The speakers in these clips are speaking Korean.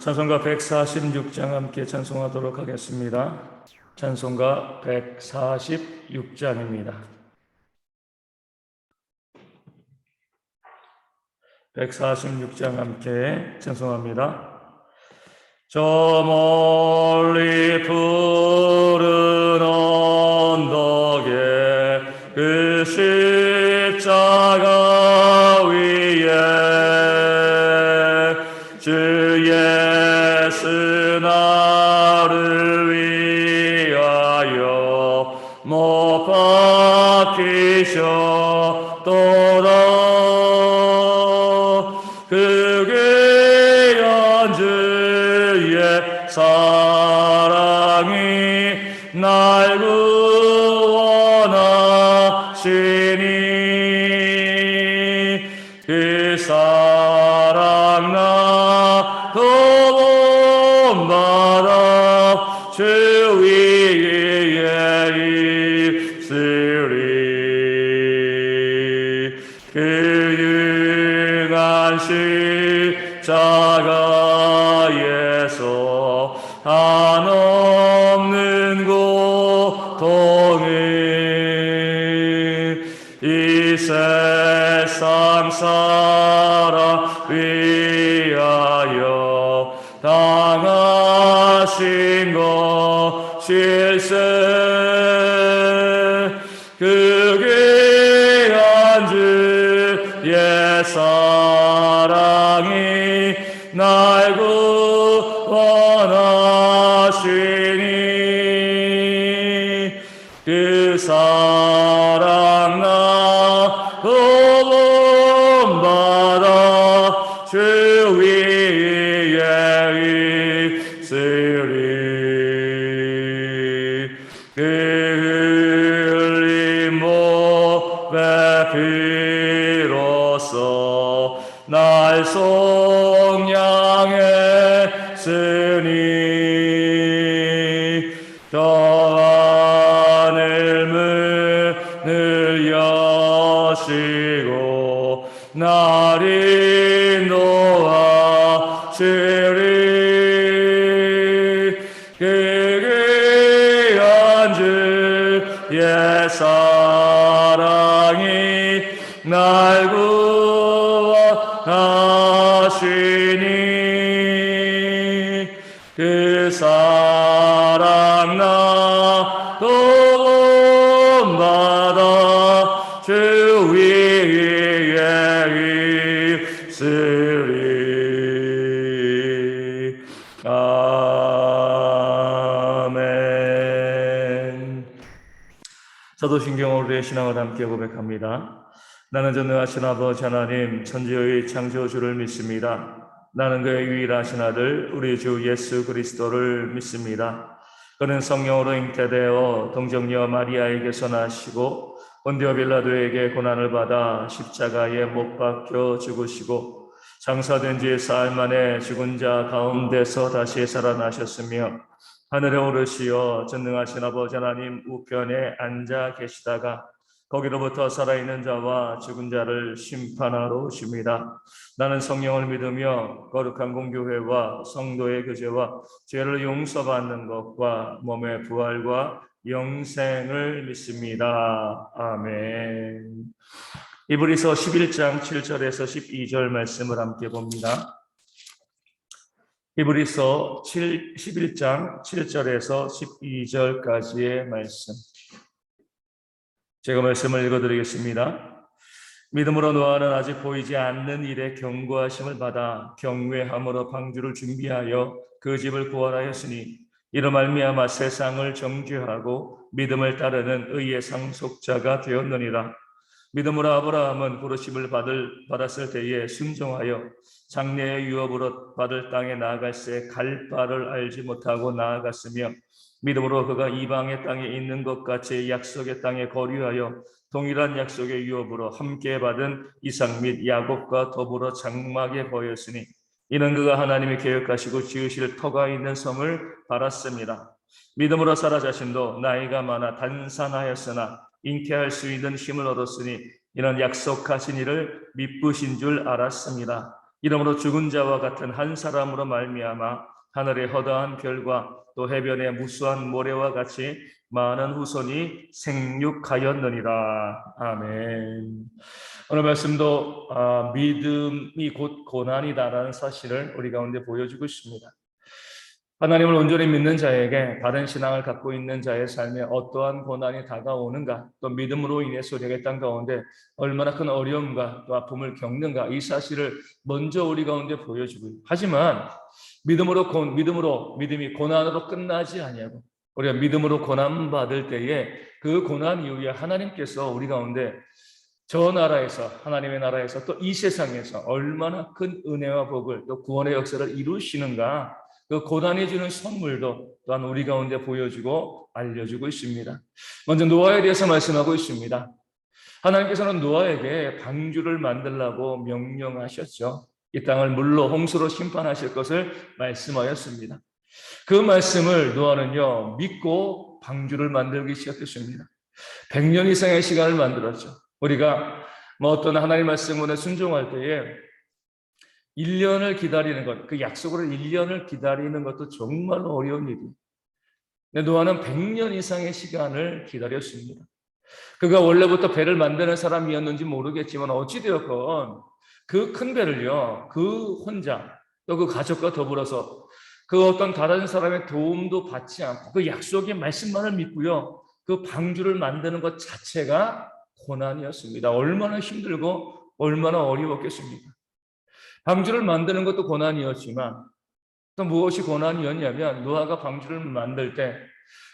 찬송가 146장 함께 찬송하도록 하겠습니다. 찬송가 146장입니다. 146장 함께 찬송합니다. 저 멀리 푸른 언덕에 그 십자가 위에 주 예수 나를 위하여 못 박히셨도다. 그 귀한 주의 사랑이 날 구원하시니 그 사랑 나도 본받아 주 위에 있으리. 그 유한 십자가에서 한없는 고통을 이 세상 사람 위하여 당하신 것일세. 그 귀한 주의 사랑이 날 구원하시니 그 사랑 나도 본받아 주 위에 있으리. 그 흘린 몸의 피로써 날 속량했으니 저 하늘 문을 여시고 날 인도하시리. 그 귀한 주의 사랑이 날 구원하시니 그 사랑 나도 본받아 주 위에 있으리. 아멘. 사도신경으로 우리의 신앙을 함께 고백합니다. 나는 전능하신 아버지 하나님 천지의 창조주를 믿습니다. 나는 그의 유일하신 아들 우리 주 예수 그리스도를 믿습니다. 그는 성령으로 잉태되어 동정녀 마리아에게서 나시고 본디오 빌라도에게 고난을 받아 십자가에 못 박혀 죽으시고 장사된 지 사흘 만에 죽은 자 가운데서 다시 살아나셨으며 하늘에 오르시어 전능하신 아버지 하나님 우편에 앉아 계시다가 거기로부터 살아있는 자와 죽은 자를 심판하러 오십니다. 나는 성령을 믿으며 거룩한 공교회와 성도의 교제와 죄를 용서받는 것과 몸의 부활과 영생을 믿습니다. 아멘. 히브리서 11장 7절에서 12절 말씀을 함께 봅니다. 히브리서 11장 7절에서 12절까지의 말씀. 제가 말씀을 읽어드리겠습니다. 믿음으로 노아는 아직 보이지 않는 일에 경고하심을 받아 경외함으로 방주를 준비하여 그 집을 구원하였으니 이로 말미암아 세상을 정죄하고 믿음을 따르는 의의 상속자가 되었느니라. 믿음으로 아브라함은 부르심을 받았을 때에 순종하여 장래의 유업으로 받을 땅에 나아갈새 갈 바를 알지 못하고 나아갔으며 믿음으로 그가 이방의 땅에 있는 것 같이 약속의 땅에 거류하여 동일한 약속의 유업으로 함께 받은 이삭 및 야곱과 더불어 장막에 거였으니 이는 그가 하나님이 계획하시고 지으실 터가 있는 성을 바랐습니다. 믿음으로 사라 자신도 나이가 많아 단산하였으나 잉태할 수 있는 힘을 얻었으니 이는 약속하신 이를 미쁘신 줄 알았습니다. 이러므로 죽은 자와 같은 한 사람으로 말미암아 하늘의 허다한 별과 또 해변의 무수한 모래와 같이 많은 후손이 생육하였느니라. 아멘. 오늘 말씀도 믿음이 곧 고난이다라는 사실을 우리 가운데 보여주고 있습니다. 하나님을 온전히 믿는 자에게, 바른 신앙을 갖고 있는 자의 삶에 어떠한 고난이 다가오는가, 또 믿음으로 인해서 우리가 이 땅 가운데 얼마나 큰 어려움과 또 아픔을 겪는가, 이 사실을 먼저 우리 가운데 보여주고, 하지만 믿음이 고난으로 끝나지 아니하고, 우리가 믿음으로 고난 받을 때에 그 고난 이후에 하나님께서 우리 가운데 저 나라에서, 하나님의 나라에서, 또 이 세상에서 얼마나 큰 은혜와 복을, 또 구원의 역사를 이루시는가, 그 고난이 주는 선물도 또한 우리 가운데 보여주고 알려주고 있습니다. 먼저 노아에 대해서 말씀하고 있습니다. 하나님께서는 노아에게 방주를 만들라고 명령하셨죠. 이 땅을 물로, 홍수로 심판하실 것을 말씀하였습니다. 그 말씀을 노아는요, 믿고 방주를 만들기 시작했습니다. 100년 이상의 시간을 만들었죠. 우리가 어떤 하나님 말씀에 순종할 때에 1년을 기다리는 것, 그 약속으로 1년을 기다리는 것도 정말 어려운 일이에요. 근데 노아는 100년 이상의 시간을 기다렸습니다. 그가 원래부터 배를 만드는 사람이었는지 모르겠지만 어찌되었건 그 큰 배를요, 그 혼자 또 그 가족과 더불어서 그 어떤 다른 사람의 도움도 받지 않고 그 약속의 말씀만을 믿고요, 그 방주를 만드는 것 자체가 고난이었습니다. 얼마나 힘들고 얼마나 어려웠겠습니까? 방주를 만드는 것도 고난이었지만 또 무엇이 고난이었냐면, 노아가 방주를 만들 때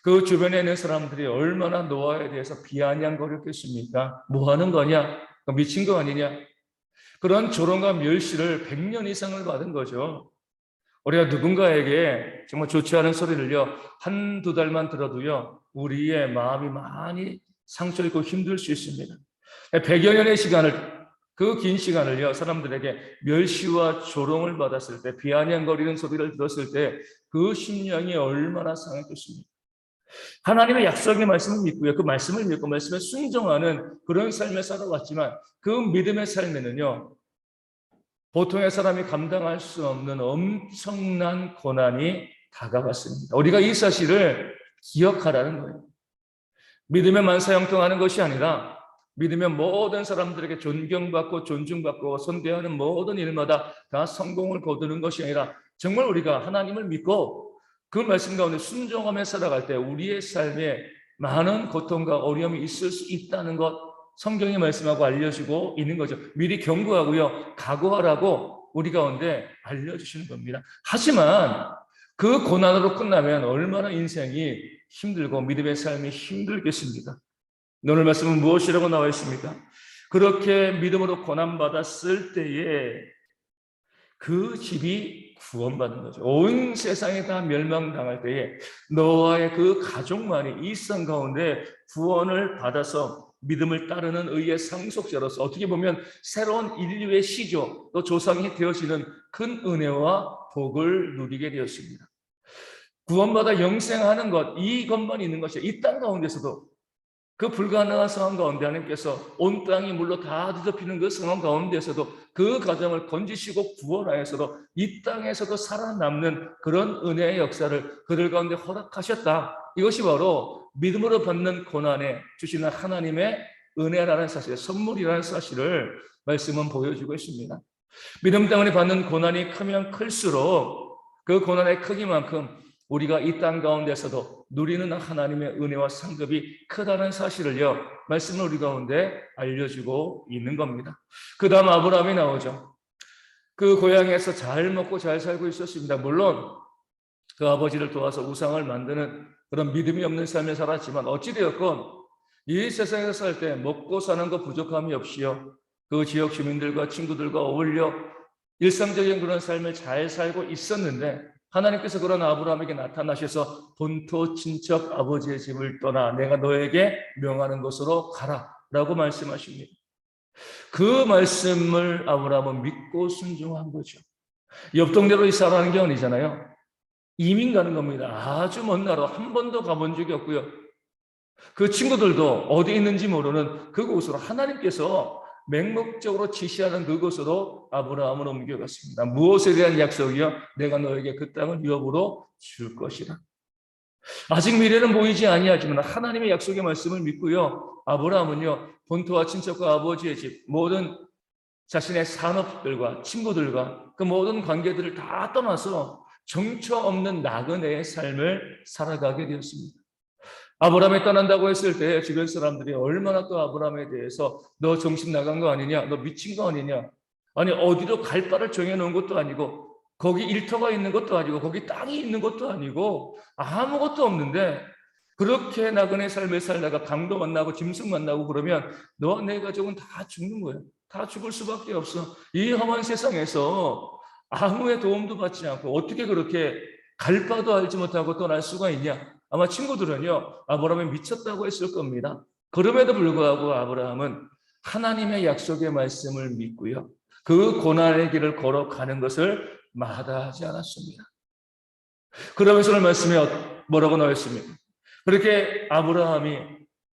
그 주변에 있는 사람들이 얼마나 노아에 대해서 비아냥거렸겠습니까? 뭐 하는 거냐? 미친 거 아니냐? 그런 조롱과 멸시를 100년 이상을 받은 거죠. 우리가 누군가에게 정말 좋지 않은 소리를요, 한두 달만 들어도요, 우리의 마음이 많이 상처 입고 힘들 수 있습니다. 100여 년의 시간을, 그 긴 시간을요, 사람들에게 멸시와 조롱을 받았을 때, 비아냥거리는 소리를 들었을 때 그 심령이 얼마나 상했겠습니까? 하나님의 약속의 말씀을 믿고요, 그 말씀을 믿고 말씀에 순종하는 그런 삶을 살아왔지만, 그 믿음의 삶에는요, 보통의 사람이 감당할 수 없는 엄청난 고난이 다가왔습니다. 우리가 이 사실을 기억하라는 거예요. 믿음의 만사형통하는 것이 아니라 믿으면 모든 사람들에게 존경받고 존중받고 선대하는 모든 일마다 다 성공을 거두는 것이 아니라, 정말 우리가 하나님을 믿고 그 말씀 가운데 순종하며 살아갈 때 우리의 삶에 많은 고통과 어려움이 있을 수 있다는 것, 성경이 말씀하고 알려주고 있는 거죠. 미리 경고하고요, 각오하라고 우리 가운데 알려주시는 겁니다. 하지만 그 고난으로 끝나면 얼마나 인생이 힘들고 믿음의 삶이 힘들겠습니까? 오늘 말씀은 무엇이라고 나와 있습니까? 그렇게 믿음으로 고난받았을 때에 그 집이 구원받는 거죠. 온 세상에 다 멸망당할 때에 노아의 그 가족만이 이 성 가운데 구원을 받아서 믿음을 따르는 의의 상속자로서 어떻게 보면 새로운 인류의 시조, 또 조상이 되어지는 큰 은혜와 복을 누리게 되었습니다. 구원받아 영생하는 것, 이것만 있는 것이 이 땅 가운데서도, 그 불가능한 상황 가운데 하나님께서 온 땅이 물로 다 뒤덮이는 그 상황 가운데서도 그 가정을 건지시고 구원하여서도 이 땅에서도 살아남는 그런 은혜의 역사를 그들 가운데 허락하셨다. 이것이 바로 믿음으로 받는 고난에 주시는 하나님의 은혜라는 사실, 선물이라는 사실을 말씀은 보여주고 있습니다. 믿음 때문에 받는 고난이 크면 클수록 그 고난의 크기만큼 우리가 이 땅 가운데서도 누리는 하나님의 은혜와 상급이 크다는 사실을요, 말씀을 우리 가운데 알려주고 있는 겁니다. 그 다음 아브라함이 나오죠. 그 고향에서 잘 먹고 잘 살고 있었습니다. 물론 그 아버지를 도와서 우상을 만드는 그런 믿음이 없는 삶을 살았지만, 어찌되었건 이 세상에서 살 때 먹고 사는 것 부족함이 없이요, 그 지역 주민들과 친구들과 어울려 일상적인 그런 삶을 잘 살고 있었는데, 하나님께서 그런 아브라함에게 나타나셔서 본토 친척 아버지의 집을 떠나 내가 너에게 명하는 곳으로 가라 라고 말씀하십니다. 그 말씀을 아브라함은 믿고 순종한 거죠. 옆 동네로 이사라는 게 아니잖아요. 이민 가는 겁니다. 아주 먼 나라, 한 번도 가본 적이 없고요, 그 친구들도 어디 있는지 모르는 그곳으로 하나님께서 맹목적으로 지시하는 그곳으로 아브라함을 옮겨갔습니다. 무엇에 대한 약속이요? 내가 너에게 그 땅을 유업으로 줄 것이라. 아직 미래는 보이지 아니하지만 하나님의 약속의 말씀을 믿고요. 아브라함은요, 본토와 친척과 아버지의 집, 모든 자신의 산업들과 친구들과 그 모든 관계들을 다 떠나서 정처 없는 나그네의 삶을 살아가게 되었습니다. 아브라함이 떠난다고 했을 때 주변 사람들이 얼마나 또 아브라함에 대해서 너 정신 나간 거 아니냐? 너 미친 거 아니냐? 아니 어디로 갈 바를 정해놓은 것도 아니고 거기 일터가 있는 것도 아니고 거기 땅이 있는 것도 아니고 아무것도 없는데 그렇게 나그네 삶을 살다가 강도 만나고 짐승 만나고 그러면 너와 내 가족은 다 죽는 거야. 다 죽을 수밖에 없어. 이 험한 세상에서 아무의 도움도 받지 않고 어떻게 그렇게 갈 바도 알지 못하고 떠날 수가 있냐? 아마 친구들은요, 아브라함이 미쳤다고 했을 겁니다. 그럼에도 불구하고 아브라함은 하나님의 약속의 말씀을 믿고요. 그 고난의 길을 걸어가는 것을 마다하지 않았습니다. 그러면서 오늘 말씀에 뭐라고 나왔습니까? 그렇게 아브라함이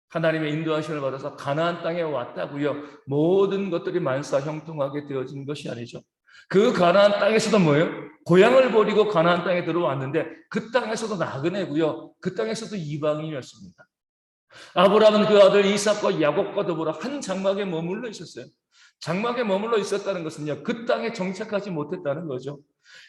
하나님의 인도하심을 받아서 가나안 땅에 왔다고요. 모든 것들이 만사 형통하게 되어진 것이 아니죠. 그 가나안 땅에서도 뭐예요? 고향을 버리고 가나안 땅에 들어왔는데 그 땅에서도 나그네고요. 그 땅에서도 이방인이었습니다. 아브라함은 그 아들 이삭과 야곱과 더불어 한 장막에 머물러 있었어요. 장막에 머물러 있었다는 것은요, 그 땅에 정착하지 못했다는 거죠.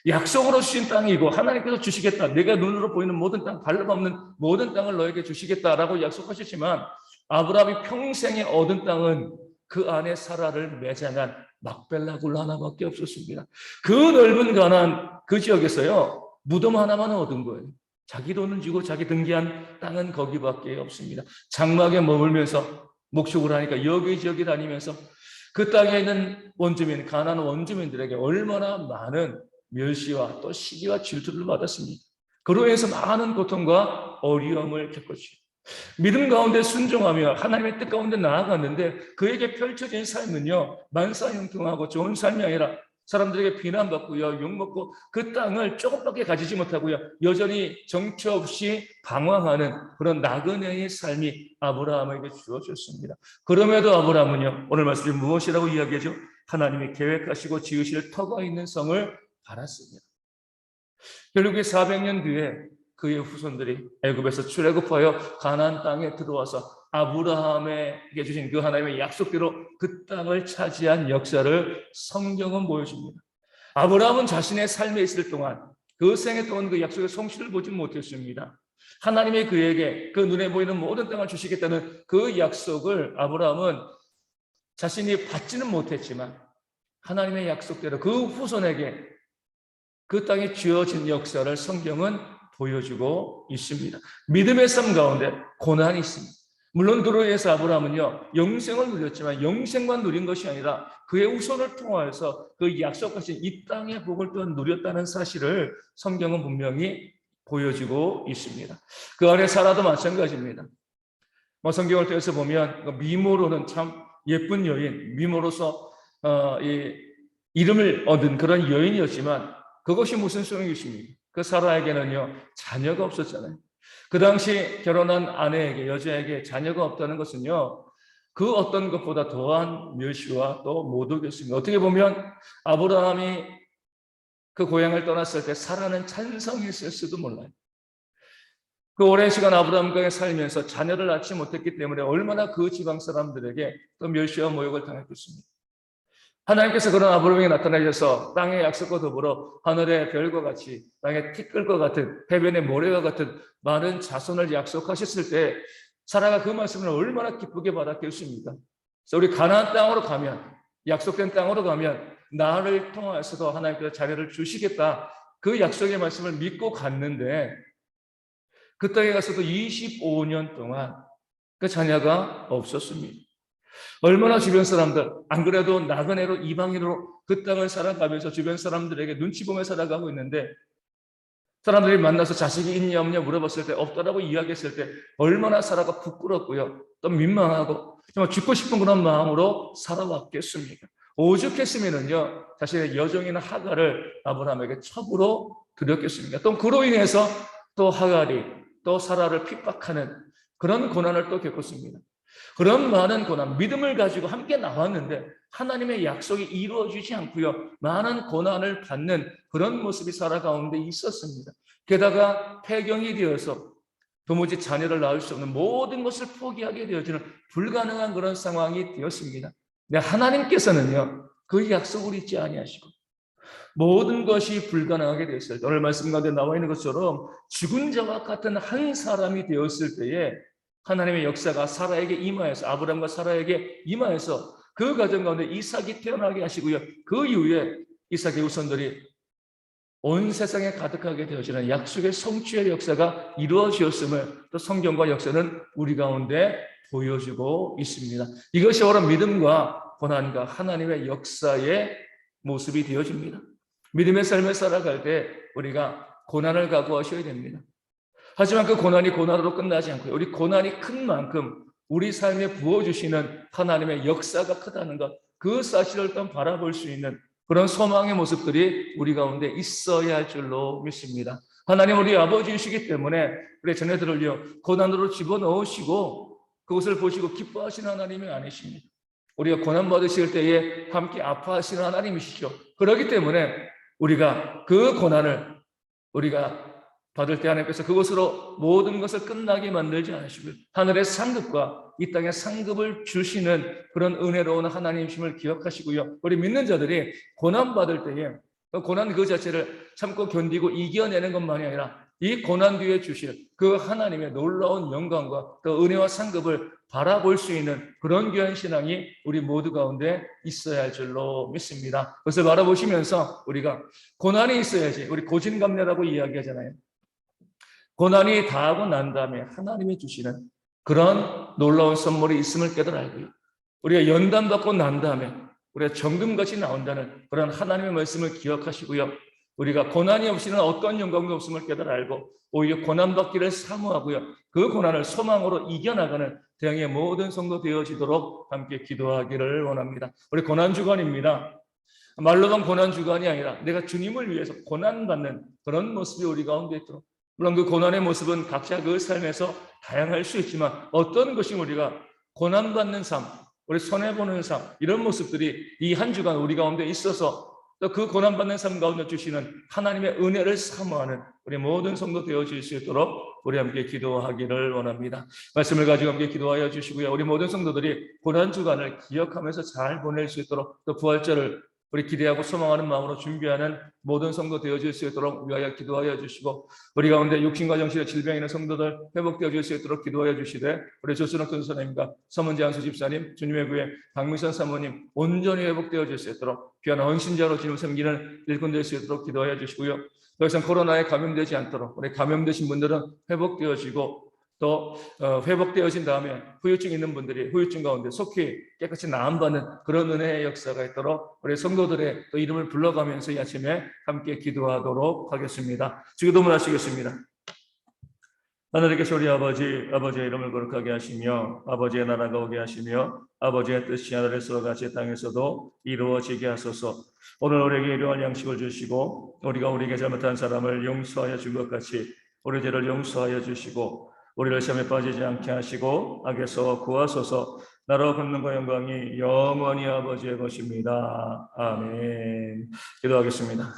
약속으로 주신 땅이고 하나님께서 주시겠다. 내가 눈으로 보이는 모든 땅, 발라밟는 모든 땅을 너에게 주시겠다라고 약속하셨지만 아브라함이 평생에 얻은 땅은 그 안에 사라를 매장한 막벨라 굴 하나밖에 없었습니다. 그 넓은 가나안 그 지역에서요, 무덤 하나만 얻은 거예요. 자기 돈은 주고 자기 등기한 땅은 거기밖에 없습니다. 장막에 머물면서 목축을 하니까 여기저기 다니면서 그 땅에 있는 원주민, 가나안 원주민들에게 얼마나 많은 멸시와 또 시기와 질투를 받았습니다. 그로 인해서 많은 고통과 어려움을 겪었죠. 믿음 가운데 순종하며 하나님의 뜻 가운데 나아갔는데 그에게 펼쳐진 삶은요, 만사형통하고 좋은 삶이 아니라 사람들에게 비난받고요, 욕먹고 그 땅을 조금밖에 가지지 못하고요, 여전히 정처 없이 방황하는 그런 나그네의 삶이 아브라함에게 주어졌습니다. 그럼에도 아브라함은요, 오늘 말씀이 무엇이라고 이야기하죠? 하나님이 계획하시고 지으실 터가 있는 성을 바랐습니다. 결국에 400년 뒤에 그의 후손들이 애굽에서 출애굽하여 가나안 땅에 들어와서 아브라함에게 주신 그 하나님의 약속대로 그 땅을 차지한 역사를 성경은 보여줍니다. 아브라함은 자신의 삶에 있을 동안 그 생애 동안 그 약속의 성취를 보지 못했습니다. 하나님이 그에게 그 눈에 보이는 모든 땅을 주시겠다는 그 약속을 아브라함은 자신이 받지는 못했지만 하나님의 약속대로 그 후손에게 그 땅에 주어진 역사를 성경은 보여주고 있습니다. 믿음의 삶 가운데 고난이 있습니다. 물론 그로 인해서 아브라함은요, 영생을 누렸지만 영생만 누린 것이 아니라 그의 후손을 통하여서 그 약속하신 이 땅의 복을 또한 누렸다는 사실을 성경은 분명히 보여주고 있습니다. 그 안에 사라도 마찬가지입니다. 성경을 통해서 보면 미모로는 참 예쁜 여인, 미모로서 이름을 얻은 그런 여인이었지만 그것이 무슨 소용이 있습니까? 그 사라에게는요, 자녀가 없었잖아요. 그 당시 결혼한 아내에게, 여자에게 자녀가 없다는 것은요, 그 어떤 것보다 더한 멸시와 또 모독이었습니다. 어떻게 보면 아브라함이 그 고향을 떠났을 때 사라는 찬성했을지도 몰라요. 그 오랜 시간 아브라함과 살면서 자녀를 낳지 못했기 때문에 얼마나 그 지방 사람들에게 또 멸시와 모욕을 당했겠습니까? 하나님께서 그런 아브라함에게 나타나셔서 땅의 약속과 더불어 하늘의 별과 같이 땅의 티끌과 같은 해변의 모래와 같은 많은 자손을 약속하셨을 때 사라가 그 말씀을 얼마나 기쁘게 받았겠습니까? 그래서 우리 가나안 땅으로 가면, 약속된 땅으로 가면 나를 통하여서도 하나님께서 자녀를 주시겠다, 그 약속의 말씀을 믿고 갔는데 그 땅에 가서도 25년 동안 그 자녀가 없었습니다. 얼마나 주변 사람들, 안 그래도 나그네로 이방인으로 그 땅을 살아가면서 주변 사람들에게 눈치 보며 살아가고 있는데 사람들이 만나서 자식이 있냐 없냐 물어봤을 때 없다라고 이야기했을 때 얼마나 사라가 부끄럽고요, 또 민망하고 정말 죽고 싶은 그런 마음으로 살아왔겠습니까? 오죽했으면은요, 자신의 여종인 하갈을 아브라함에게 첩으로 드렸겠습니까? 또 그로 인해서 또 하갈이 또 사라를 핍박하는 그런 고난을 또 겪었습니다. 그런 많은 고난, 믿음을 가지고 함께 나왔는데 하나님의 약속이 이루어지지 않고요, 많은 고난을 받는 그런 모습이 살아 가운데 있었습니다. 게다가 폐경이 되어서 도무지 자녀를 낳을 수 없는, 모든 것을 포기하게 되어지는 불가능한 그런 상황이 되었습니다. 근데 하나님께서는요, 그 약속을 잊지 아니하시고 모든 것이 불가능하게 되었을 때, 오늘 말씀 가운데 나와 있는 것처럼 죽은 자와 같은 한 사람이 되었을 때에 하나님의 역사가 사라에게 임하여서, 아브라함과 사라에게 임하여서 그 가정 가운데 이삭이 태어나게 하시고요, 그 이후에 이삭의 후손들이 온 세상에 가득하게 되어지는 약속의 성취의 역사가 이루어지었음을 또 성경과 역사는 우리 가운데 보여주고 있습니다. 이것이 바로 믿음과 고난과 하나님의 역사의 모습이 되어집니다. 믿음의 삶을 살아갈 때 우리가 고난을 각오하셔야 됩니다. 하지만 그 고난이 고난으로 끝나지 않고요, 우리 고난이 큰 만큼 우리 삶에 부어주시는 하나님의 역사가 크다는 것, 그 사실을 또 바라볼 수 있는 그런 소망의 모습들이 우리 가운데 있어야 할 줄로 믿습니다. 하나님 우리 아버지이시기 때문에 우리 자녀들을요, 고난으로 집어넣으시고 그것을 보시고 기뻐하시는 하나님이 아니십니다. 우리가 고난받으실 때에 함께 아파하시는 하나님이시죠. 그렇기 때문에 우리가 그 고난을 우리가 받을 때 하나님께서 그것으로 모든 것을 끝나게 만들지 않으시고 하늘의 상급과 이 땅의 상급을 주시는 그런 은혜로운 하나님이심을 기억하시고요, 우리 믿는 자들이 고난받을 때에 고난 그 자체를 참고 견디고 이겨내는 것만이 아니라 이 고난 뒤에 주실 그 하나님의 놀라운 영광과 또 은혜와 상급을 바라볼 수 있는 그런 귀한 신앙이 우리 모두 가운데 있어야 할 줄로 믿습니다. 그것을 바라보시면서 우리가 고난이 있어야지, 우리 고진감래라고 이야기하잖아요. 고난이 다하고 난 다음에 하나님이 주시는 그런 놀라운 선물이 있음을 깨달아 알고요, 우리가 연단받고 난 다음에 우리가 정금같이 나온다는 그런 하나님의 말씀을 기억하시고요, 우리가 고난이 없이는 어떤 영광도 없음을 깨달아 알고 오히려 고난받기를 사모하고요, 그 고난을 소망으로 이겨나가는 대형의 모든 성도 되어지도록 함께 기도하기를 원합니다. 우리 고난주간입니다. 말로만 고난주간이 아니라 내가 주님을 위해서 고난받는 그런 모습이 우리 가운데 있도록, 물론 그 고난의 모습은 각자 그 삶에서 다양할 수 있지만 어떤 것이 우리가 고난받는 삶, 우리 손해보는 삶, 이런 모습들이 이 한 주간 우리 가운데 있어서 또 그 고난받는 삶 가운데 주시는 하나님의 은혜를 사모하는 우리 모든 성도 되어질 수 있도록 우리 함께 기도하기를 원합니다. 말씀을 가지고 함께 기도하여 주시고요, 우리 모든 성도들이 고난 주간을 기억하면서 잘 보낼 수 있도록, 또 부활절을 우리 기대하고 소망하는 마음으로 준비하는 모든 성도 되어질 수 있도록 위하여 기도하여 주시고, 우리 가운데 육신과 정신의 질병이 있는 성도들 회복되어질 수 있도록 기도하여 주시되, 우리 조순옥 전사님과 서문재 안수 집사님, 주님의 구에 박미선 사모님 온전히 회복되어질 수 있도록 귀한 헌신자로 주님 섬기는 일꾼 될 수 있도록 기도하여 주시고요, 더 이상 코로나에 감염되지 않도록 우리 감염되신 분들은 회복되어지고 또 회복되어진 다음에 후유증 있는 분들이 후유증 가운데 속히 깨끗이 나음받는 그런 은혜의 역사가 있도록 우리 성도들의 또 이름을 불러가면서 이 아침에 함께 기도하도록 하겠습니다. 기도문 하시겠습니다. 하늘에 계신 우리 아버지, 아버지의 이름을 거룩하게 하시며 아버지의 나라가 오게 하시며 아버지의 뜻이 하늘에서 같이 땅에서도 이루어지게 하소서. 오늘 우리에게 일용할 양식을 주시고 우리가 우리에게 잘못한 사람을 용서하여 준 것 같이 우리 죄를 용서하여 주시고 우리를 시험에 빠지지 않게 하시고 악에서 구하소서. 나라와 권능과 영광이 영원히 아버지의 것입니다. 아멘. 기도하겠습니다.